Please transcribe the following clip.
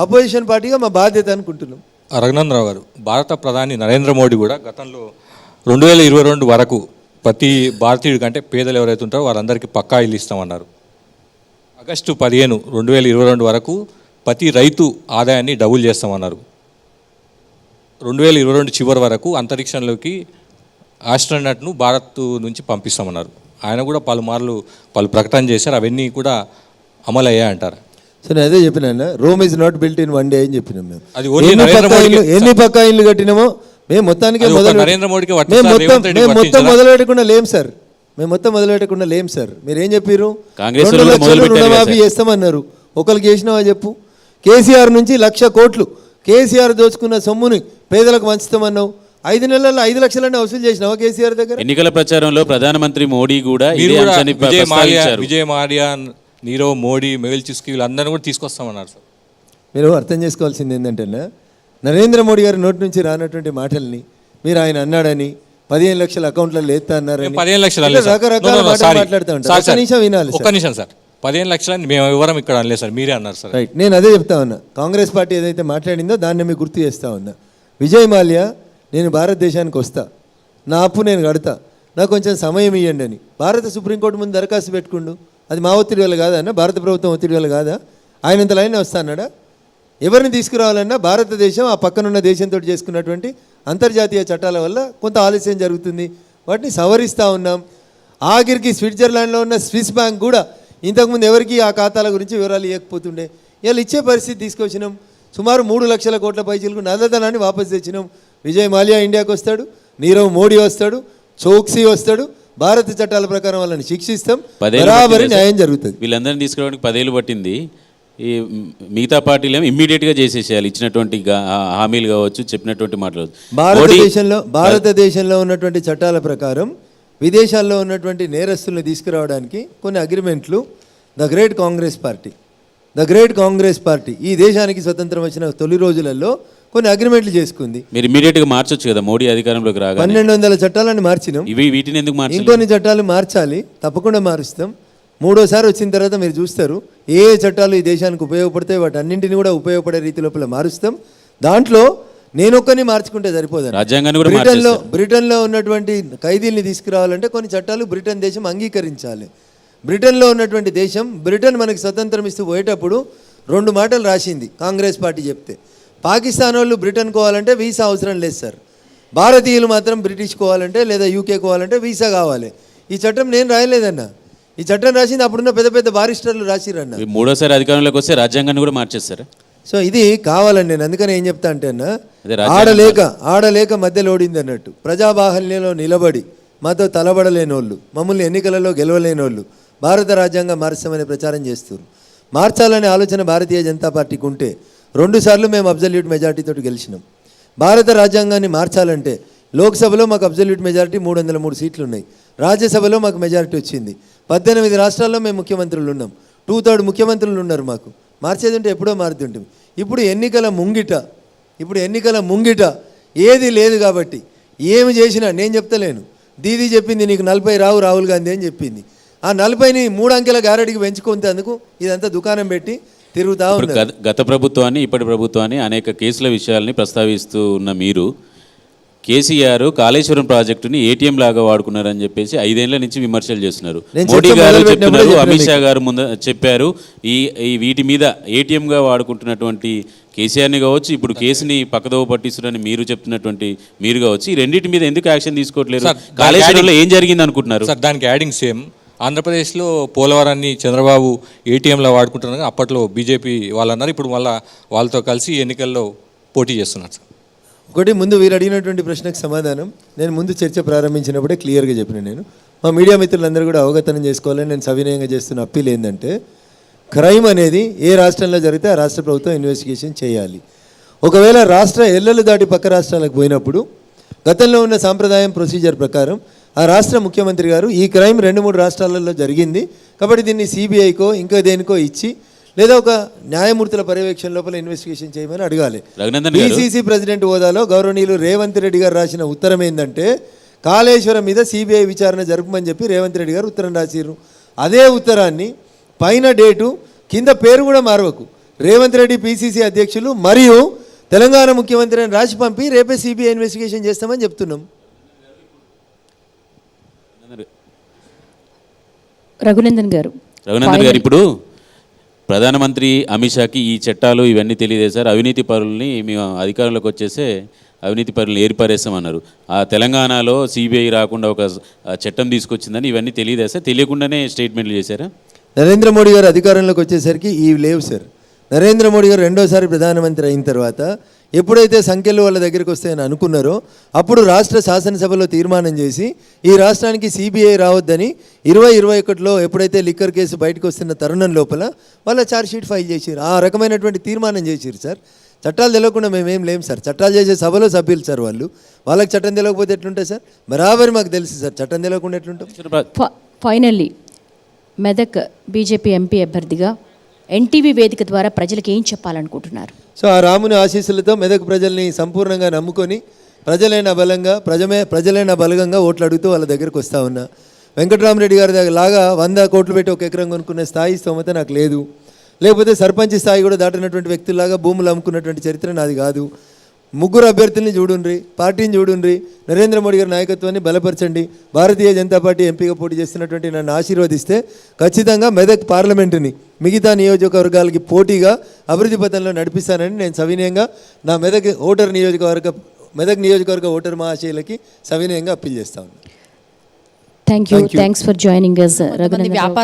Opposition పార్టీగా మా బాధ్యత అనుకుంటున్నాం. రఘునందరావు గారు, భారత ప్రధాని నరేంద్ర మోడీ కూడా గతంలో 2022 వరకు ప్రతి భారతీయుడి కంటే పేదలు ఎవరైతే ఉంటారో వారందరికీ పక్కా ఇల్లు ఇస్తామన్నారు. ఆగస్టు 15, 2022 వరకు ప్రతి రైతు ఆదాయాన్ని డబుల్ చేస్తామన్నారు. 2022 చివరి వరకు అంతరిక్షంలోకి ఆస్ట్రోనట్ను భారత్ నుంచి పంపిస్తామన్నారు. ఆయన కూడా పలు ప్రకటన చేశారు. అవన్నీ కూడా అమలు అయ్యాయంటారు. సరే, అదే చెప్పినా, Rome is not built in one day అని చెప్పినాం. మేము అది ఎన్ని పక్కా ఇల్లు కట్టినామో మేము మొత్తానికి నరేంద్ర మోడీకి మొత్తం మొదలు పెట్టకుండా లేం సార్. మేము మొత్తం మొదలు పెట్టకుండా లేం సార్. మీరు ఏం చెప్పారు? 2 లక్షలు రుణమాఫీ చేస్తామన్నారు. ఒకరికి చేసినావా చెప్పు? కేసీఆర్ నుంచి 1,00,000 కోట్లు కేసీఆర్ దోచుకున్న సొమ్ముని పేదలకు పంచుతామన్నావు. 5 నెలల్లో 5 లక్షలన్నీ వసూలు చేసినావా కేసీఆర్ దగ్గర? ఎన్నికల ప్రచారంలో ప్రధానమంత్రి మోడీ కూడా విజయ్ మాల్యా, నీరవ్ మోడీ, మెహుల్ చోక్సీ వీళ్ళందరినీ కూడా తీసుకొస్తామన్నారు సార్. మీరు అర్థం చేసుకోవాల్సింది ఏంటంటే, నరేంద్ర మోడీ గారి నోటి నుంచి రానటువంటి మాటల్ని మీరు ఆయన అన్నాడని 15 లక్షల అకౌంట్లలో ఎత్తా అన్నారని 15 లక్షలు రకరకాల మాటలు మాట్లాడుతూ ఉంటారు. ఒక్క నిమిషం వినాలి. ఒక్క నిమిషం సార్. 15 లక్షలని మేము వివరం ఇక్కడ అనలేదు సార్, మీరే అన్నారు సార్. రైట్, నేను అదే చెప్తా ఉన్నా. కాంగ్రెస్ పార్టీ ఏదైతే మాట్లాడిందో దాన్ని మీకు గుర్తు చేస్తా ఉన్నా. విజయ్ మాల్యా, నేను భారతదేశానికి వస్తా, నా అప్పు నేను కడతా, నాకు కొంచెం సమయం ఇవ్వండి అని భారత సుప్రీంకోర్టు ముందు దరఖాస్తు పెట్టుకుండు. అది మా ఒత్తిడి వల్ల కాదా అన్న? భారత ప్రభుత్వం ఒత్తిడి వల్ల కాదా? ఆయనంత లైన్ వస్తా అన్నాడా? ఎవరిని తీసుకురావాలన్నా భారతదేశం ఆ పక్కనున్న దేశంతో చేసుకున్నటువంటి అంతర్జాతీయ చట్టాల వల్ల కొంత ఆలస్యం జరుగుతుంది. వాటిని సవరిస్తూ ఉన్నాం. ఆఖరికి స్విట్జర్లాండ్లో ఉన్న స్విస్ బ్యాంక్ కూడా ఇంతకుముందు ఎవరికి ఆ ఖాతాల గురించి వివరాలు ఇవ్వకపోతుండే, ఇలా ఇచ్చే పరిస్థితి తీసుకొచ్చినాం. సుమారు 3 లక్షల కోట్ల పైచీలకు నల్లధనాన్ని వాపసు తెచ్చినాం. విజయ్ మాల్యా ఇండియాకి వస్తాడు, నీరవ్ మోడీ వస్తాడు, చోక్సీ వస్తాడు. భారత చట్టాల ప్రకారం వాళ్ళని శిక్షిస్తాం, బరాబరి న్యాయం జరుగుతుంది. వీళ్ళందరినీ తీసుకురావడానికి 10 ఏళ్ళు పట్టింది. ఈ మిగతా పార్టీలు ఏమో ఇమ్మీడియట్గా చేసేసేయాలి. ఇచ్చినటువంటి హామీలు కావచ్చు, చెప్పినటువంటి మాటలు. భారతదేశంలో ఉన్నటువంటి చట్టాల ప్రకారం విదేశాల్లో ఉన్నటువంటి నేరస్తులను తీసుకురావడానికి కొన్ని అగ్రిమెంట్లు ద గ్రేట్ కాంగ్రెస్ పార్టీ ఈ దేశానికి స్వతంత్రం వచ్చిన తొలి రోజులలో కొన్ని అగ్రిమెంట్లు చేసుకుంది. మీరు ఇమీడియట్గా మార్చొచ్చు కదా మోడీ అధికారంలోకి రాగా. 1200 చట్టాలను మార్చినాం. వీటిని ఎందుకు మార్చాలి? ఇంకొన్ని చట్టాలు మార్చాలి, తప్పకుండా మారుస్తాం. 3వసారి వచ్చిన తర్వాత మీరు చూస్తారు ఏ చట్టాలు ఈ దేశానికి ఉపయోగపడతాయి, వాటి అన్నింటినీ కూడా ఉపయోగపడే రీతి లోపల మారుస్తాం. దాంట్లో నేనొక్కరిని మార్చుకుంటే సరిపోదు. రాజ్యాంగాన్ని బ్రిటన్లో ఉన్నటువంటి ఖైదీల్ని తీసుకురావాలంటే కొన్ని చట్టాలు బ్రిటన్ దేశం అంగీకరించాలి. బ్రిటన్లో ఉన్నటువంటి దేశం, బ్రిటన్ మనకి స్వతంత్రం ఇస్తూ పోయేటప్పుడు 2 మాటలు రాసింది కాంగ్రెస్ పార్టీ చెప్తే. పాకిస్తాన్ వాళ్ళు బ్రిటన్ కోవాలంటే వీసా అవసరం లేదు సార్, భారతీయులు మాత్రం బ్రిటిష్ కోవాలంటే లేదా యూకే కోవాలంటే వీసా కావాలి. ఈ చట్టం నేను రాయలేదన్నా, ఈ చట్టం రాసింది అప్పుడున్న పెద్ద పెద్ద బారిస్టర్లు రాసిరన్న. 3వసారి అధికారంలోకి వస్తే రాజ్యాంగాన్ని కూడా మార్చేస్తారు. సో ఇది కావాలండి. నేను అందుకని ఏం చెప్తా అంటే అన్న, ఆడలేక మధ్యలో ఓడింది అన్నట్టు. ప్రజాబాహల్యంలో నిలబడి మాతో తలబడలేనోళ్ళు, మమ్మల్ని ఎన్నికలలో గెలవలేనోళ్ళు భారత రాజ్యాంగం మార్చామని ప్రచారం చేస్తారు. మార్చాలనే ఆలోచన భారతీయ జనతా పార్టీకి ఉంటే 2 సార్లు మేము అబ్జల్యూట్ మెజార్టీతో గెలిచినాం. భారత రాజ్యాంగాన్ని మార్చాలంటే లోక్సభలో మాకు అబ్జల్యూట్ మెజారిటీ 303 సీట్లు ఉన్నాయి. రాజ్యసభలో మాకు మెజారిటీ వచ్చింది. 18 రాష్ట్రాల్లో మేము ముఖ్యమంత్రులు ఉన్నాం. 2/3 ముఖ్యమంత్రులు ఉన్నారు. మాకు మార్చేది ఉంటే ఎప్పుడో మారుతుంటుంది. ఇప్పుడు ఎన్నికల ముంగిట ఏది లేదు కాబట్టి ఏమి చేసినా నేను చెప్తలేను. దీదీ చెప్పింది నీకు 40 రావు రాహుల్ గాంధీ అని చెప్పింది. ఆ 40ని 3 అంకెల గ్యారెంటీకి పెంచుకునేందుకు ఇదంతా దుకాణం పెట్టి తిరుగుతూ ఉన్నారు. గత ప్రభుత్వాన్ని ఇప్పటి ప్రభుత్వాన్ని అనేక కేసుల విషయాల్ని ప్రస్తావిస్తూ ఉన్న మీరు కేసీఆర్ కాళేశ్వరం ప్రాజెక్టుని ఏటీఎం లాగా వాడుకున్నారని చెప్పేసి 5 ఏళ్ల నుంచి విమర్శలు చేస్తున్నారు. మోడీ గారు చెప్తున్నారు, అమిత్ షా గారు ముందు చెప్పారు, ఈ వీటి మీద ఏటీఎంగా వాడుకుంటున్నటువంటి కేసీఆర్ని కావచ్చు, ఇప్పుడు కేసుని పక్కదోవ పట్టిస్తున్నారని మీరు చెప్తున్నటువంటి మీరు కావచ్చు, ఈ రెండింటి మీద ఎందుకు యాక్షన్ తీసుకోవట్లేదు? కాళేశ్వరంలో ఏం జరిగింది అనుకుంటున్నారు సార్? దానికి యాడింగ్ సేమ్ ఆంధ్రప్రదేశ్లో పోలవరాన్ని చంద్రబాబు ఏటీఎంలో వాడుకుంటున్నారు. అప్పట్లో బీజేపీ వాళ్ళు అన్నారు, ఇప్పుడు మళ్ళీ వాళ్ళతో కలిసి ఎన్నికల్లో పోటీ చేస్తున్నారు సార్. ఒకటి, ముందు వీరు అడిగినటువంటి ప్రశ్నకు సమాధానం నేను ముందు చర్చ ప్రారంభించినప్పుడే క్లియర్గా చెప్పిన. నేను మా మీడియా మిత్రులందరూ కూడా అవగతనం చేసుకోవాలని నేను సవినయంగా చేస్తున్న అప్పీల్ ఏంటంటే, క్రైమ్ అనేది ఏ రాష్ట్రంలో జరిగితే ఆ రాష్ట్ర ప్రభుత్వం ఇన్వెస్టిగేషన్ చేయాలి. ఒకవేళ రాష్ట్ర ఎల్లలు దాటి పక్క రాష్ట్రాలకు పోయినప్పుడు గతంలో ఉన్న సాంప్రదాయం ప్రొసీజర్ ప్రకారం ఆ రాష్ట్ర ముఖ్యమంత్రి గారు ఈ క్రైమ్ 2-3 రాష్ట్రాలలో జరిగింది కాబట్టి దీన్ని సిబిఐకో ఇంకా దేనికో ఇచ్చి లేదా ఒక న్యాయమూర్తుల పర్యవేక్షణ లోపల ఇన్వెస్టిగేషన్ చేయమని అడగాలి. పిసిసి ప్రెసిడెంట్ హోదాలో గౌరవనీయులు రేవంత్ రెడ్డి గారు రాసిన ఉత్తరం ఏంటంటే, కాళేశ్వరం మీద సిబిఐ విచారణ జరపమని చెప్పి రేవంత్ రెడ్డి గారు ఉత్తరం రాసిర్రు. అదే ఉత్తరాన్ని పైన డేటు కింద పేరు కూడా మారవకు రేవంత్ రెడ్డి పిసిసి అధ్యక్షులు మరియు తెలంగాణ ముఖ్యమంత్రి అని రాసి పంపి రేపే సిబిఐ ఇన్వెస్టిగేషన్ చేస్తామని చెప్తున్నాం. రఘునందన్ గారు ఇప్పుడు ప్రధానమంత్రి అమిత్ షాకి ఈ చట్టాలు ఇవన్నీ తెలియజేశారు. అవినీతి పరుల్ని మేము అధికారంలోకి వచ్చేసే అవినీతి పరులను ఏర్పరేస్తామన్నారు. ఆ తెలంగాణలో సిబిఐ రాకుండా ఒక చట్టం తీసుకొచ్చిందని ఇవన్నీ తెలియజేస్తారు. తెలియకుండానే స్టేట్మెంట్లు చేశారా? నరేంద్ర మోడీ గారు అధికారంలోకి వచ్చేసరికి ఇవి లేవు సార్. నరేంద్ర మోడీ గారు రెండోసారి ప్రధానమంత్రి అయిన తర్వాత ఎప్పుడైతే సంఖ్యలు వాళ్ళ దగ్గరికి వస్తాయని అనుకున్నారో అప్పుడు రాష్ట్ర శాసనసభలో తీర్మానం చేసి ఈ రాష్ట్రానికి సిబిఐ రావద్దని 2021లో ఎప్పుడైతే లిక్కర్ కేసు బయటకు వస్తున్న తరుణం లోపల వాళ్ళ ఛార్జ్షీట్ ఫైల్ చేసారు. ఆ రకమైనటువంటి తీర్మానం చేసారు సార్. చట్టాలు తెలియకుండా మేమేం లేం సార్. చట్టాలు చేసే సభలో సభ్యులు సార్ వాళ్ళు. వాళ్ళకి చట్టం తెలియకపోతే ఎట్లుంటుంది సార్? బరాబరి మాకు తెలుసు సార్ చట్టం తెలియకుండా ఎట్లుంటాం. ఫైనల్లీ మెదక్ బీజేపీ ఎంపీ అభ్యర్థిగా ఎన్టీవీ వేదిక ద్వారా ప్రజలకు ఏం చెప్పాలనుకుంటున్నారు? సో ఆ రాముని ఆశీస్సులతో మెదక్ ప్రజల్ని సంపూర్ణంగా నమ్ముకొని ప్రజలైన బలగంగా ఓట్లు అడుగుతూ వాళ్ళ దగ్గరికి వస్తూ ఉన్నా. వెంకటరామరెడ్డి గారి దగ్గర లాగా 100 కోట్లు పెట్టి ఒక ఎకరం కొనుక్కునే స్థాయి స్తోమత నాకు లేదు. లేకపోతే సర్పంచ్ స్థాయి కూడా దాటినటువంటి వ్యక్తుల్లాగా భూములు అమ్ముకున్నటువంటి చరిత్ర నాది కాదు. ముగ్గురు అభ్యర్థుల్ని చూడుండ్రి, పార్టీని చూడుండ్రి, నరేంద్ర మోడీ గారి నాయకత్వాన్ని బలపరచండి. భారతీయ జనతా పార్టీ ఎంపీగా పోటీ చేస్తున్నటువంటి నన్ను ఆశీర్వదిస్తే ఖచ్చితంగా మెదక్ పార్లమెంటుని మిగతా నియోజకవర్గాలకి పోటీగా అభివృద్ధి పథంలో నడిపిస్తానని నేను సవినయంగా నా మెదక్ నియోజకవర్గ ఓటర్ మహాశయులకి సవినయంగా అప్పీల్ చేస్తాను. Thanks for joining us. Raghunandan.